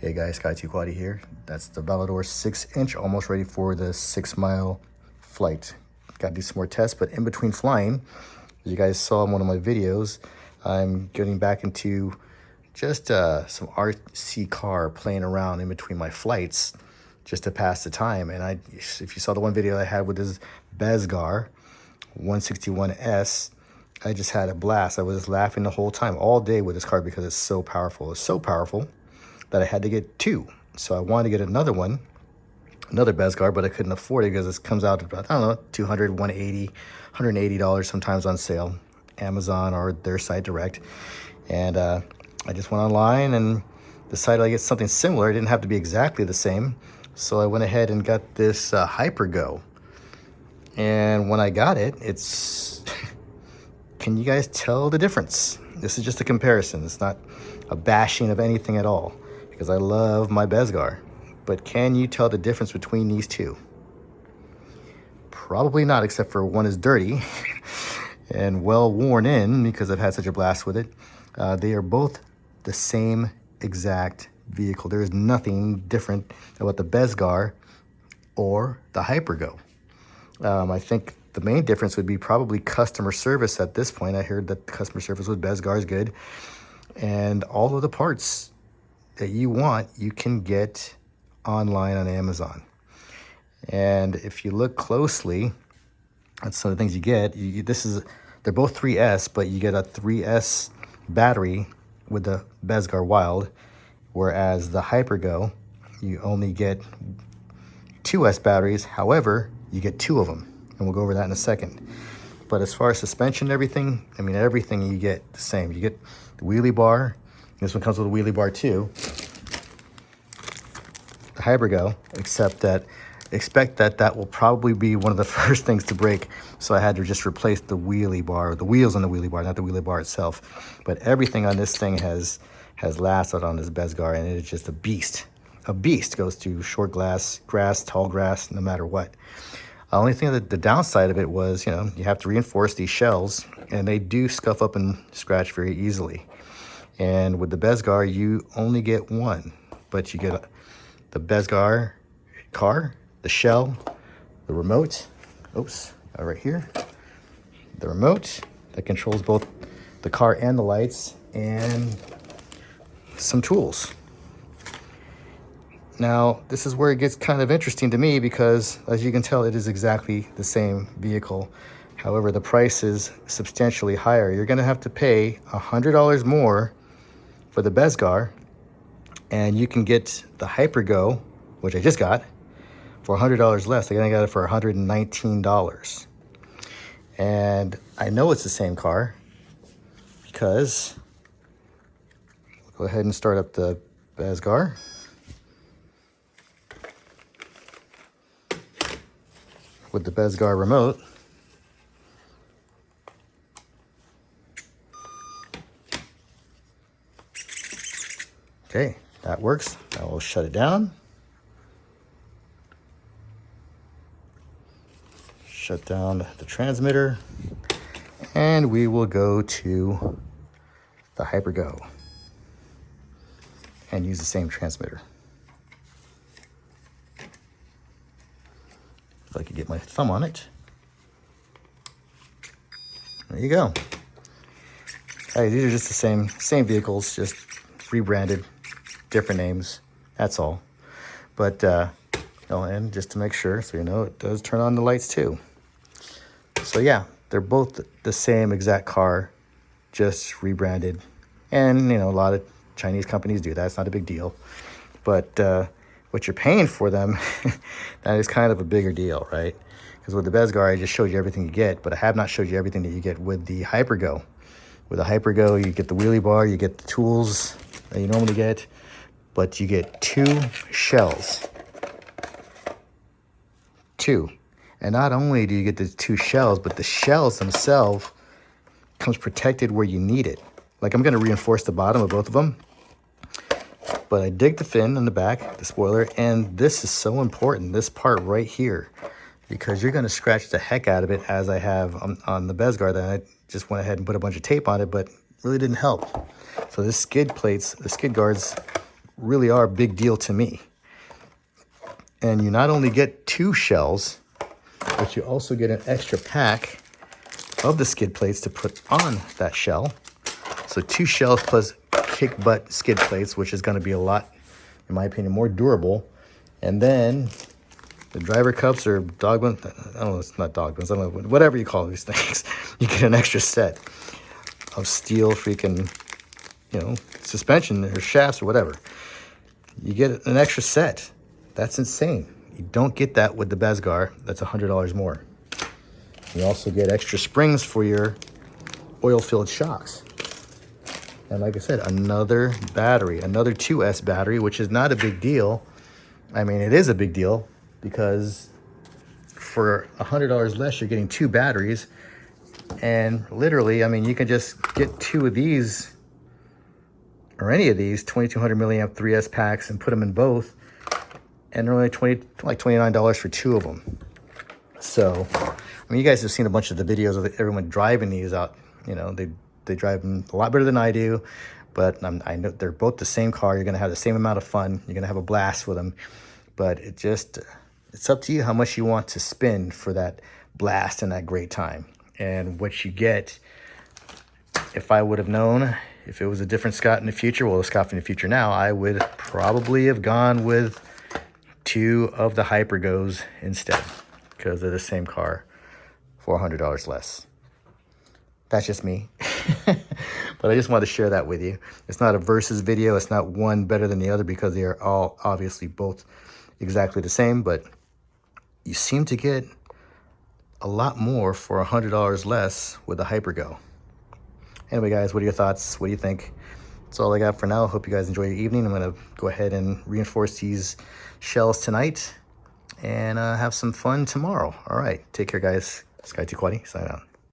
Hey guys, Sky 2 Quaddy here. That's the Valador 6-inch, almost ready for the 6-mile flight. Got to do some more tests, but in between flying, as you guys saw in one of my videos, I'm getting back into just some RC car playing around in between my flights just to pass the time. And if you saw the one video I had with this Bezgar 161s, I just had a blast. I was laughing the whole time, all day with this car because it's so powerful. It's so powerful that I had to get two. So I wanted to get another one, another Bezgar, but I couldn't afford it because it comes out about, I don't know, $200, $180, $180 sometimes on sale, Amazon or their site direct. And I just went online and decided I'd get something similar. It didn't have to be exactly the same. So I went ahead and got this Hypergo. And when I got it, it's, can you guys tell the difference? This is just a comparison. It's not a bashing of anything at all, because I love my Bezgar. But can you tell the difference between these two? Probably not, except for one is dirty and well worn in because I've had such a blast with it. They are both the same exact vehicle. There is nothing different about the Bezgar or the Hypergo. I think the main difference would be probably customer service at this point. I heard that the customer service with Bezgar is good. And all of the parts that you want, you can get online on Amazon. And if you look closely, that's some of the things you get. They're both 3S, but you get a 3S battery with the Bezgar Wild, whereas the Hypergo, you only get 2S batteries. However, you get two of them, and we'll go over that in a second. But as far as suspension and everything, I mean, everything you get the same. You get the wheelie bar. This one comes with a wheelie bar too. The Hypergo, except that, expect that will probably be one of the first things to break. So I had to just replace the wheelie bar, the wheels on the wheelie bar, not the wheelie bar itself. But everything on this thing has lasted on this Bezgar, and it is just a beast. A beast. Goes to short grass, tall grass, no matter what. The only thing that the downside of it was, you know, you have to reinforce these shells, and they do scuff up and scratch very easily. And with the Bezgar, you only get one, but you get the Bezgar car, the shell, the remote. Oops, right here. The remote that controls both the car and the lights, and some tools. Now, this is where it gets kind of interesting to me because, as you can tell, it is exactly the same vehicle. However, the price is substantially higher. You're going to have to pay $100 more for the Bezgar, and you can get the Hypergo, which I just got, for $100 less. I got it for $119. And I know it's the same car because, go ahead and start up the Bezgar. With the Bezgar remote. Okay, that works. I will shut it down. Shut down the transmitter. And we will go to the Hypergo and use the same transmitter. If I could get my thumb on it. There you go. Hey, these are just the same vehicles, just rebranded, different names. That's all. But and just to make sure, so you know, it does turn on the lights too. So yeah, they're both the same exact car, just rebranded. And you know, a lot of Chinese companies do that. It's not a big deal. But what you're paying for them, that is kind of a bigger deal, right? Because with the Bezgar, I just showed you everything you get, but I have not showed you everything that you get with the Hypergo. With the Hypergo, you get the wheelie bar, you get the tools that you normally get, but you get two shells. Two. And not only do you get the two shells, but the shells themselves comes protected where you need it. Like, I'm going to reinforce the bottom of both of them. But I dig the fin in the back, the spoiler, and this is so important, this part right here, because you're going to scratch the heck out of it, as I have on the Bezgar. That I just went ahead and put a bunch of tape on it, but really didn't help. So this skid plates, the skid guards really are a big deal to me. And you not only get 2 shells, but you also get an extra pack of the skid plates to put on that shell. So 2 shells plus kick butt skid plates, which is going to be a lot, in my opinion, more durable. And then the driver cups or dog buns, I don't know, it's not dog buns, I don't know, whatever you call these things. You get an extra set of steel freaking, you know, suspension or shafts or whatever. You get an extra set. That's insane. You don't get that with the Bezgar. That's $100 more. You also get extra springs for your oil-filled shocks. And like I said, another battery, another 2S battery, which is not a big deal. I mean, it is a big deal because for $100 less, you're getting 2 batteries. And literally, I mean, you can just get 2 of these or any of these 2200 milliamp 3S packs and put them in both. And they're only like $29 for 2 of them. So, I mean, you guys have seen a bunch of the videos of everyone driving these out. You know, they drive them a lot better than I do. But I know they're both the same car. You're going to have the same amount of fun. You're going to have a blast with them. But it's up to you how much you want to spend for that blast and that great time. And what you get, if I would have known, if it was a different Scott in the future, well, the Scott in the future now, I would probably have gone with 2 of the Hypergos instead, because they're the same car for $100 less. That's just me. But I just wanted to share that with you. It's not a versus video. It's not one better than the other because they are all obviously both exactly the same, but you seem to get a lot more for $100 less with the Hypergo. Anyway, guys, what are your thoughts? What do you think? That's all I got for now. Hope you guys enjoy your evening. I'm going to go ahead and reinforce these shells tonight and have some fun tomorrow. All right. Take care, guys. Sky2Quaddy, sign out.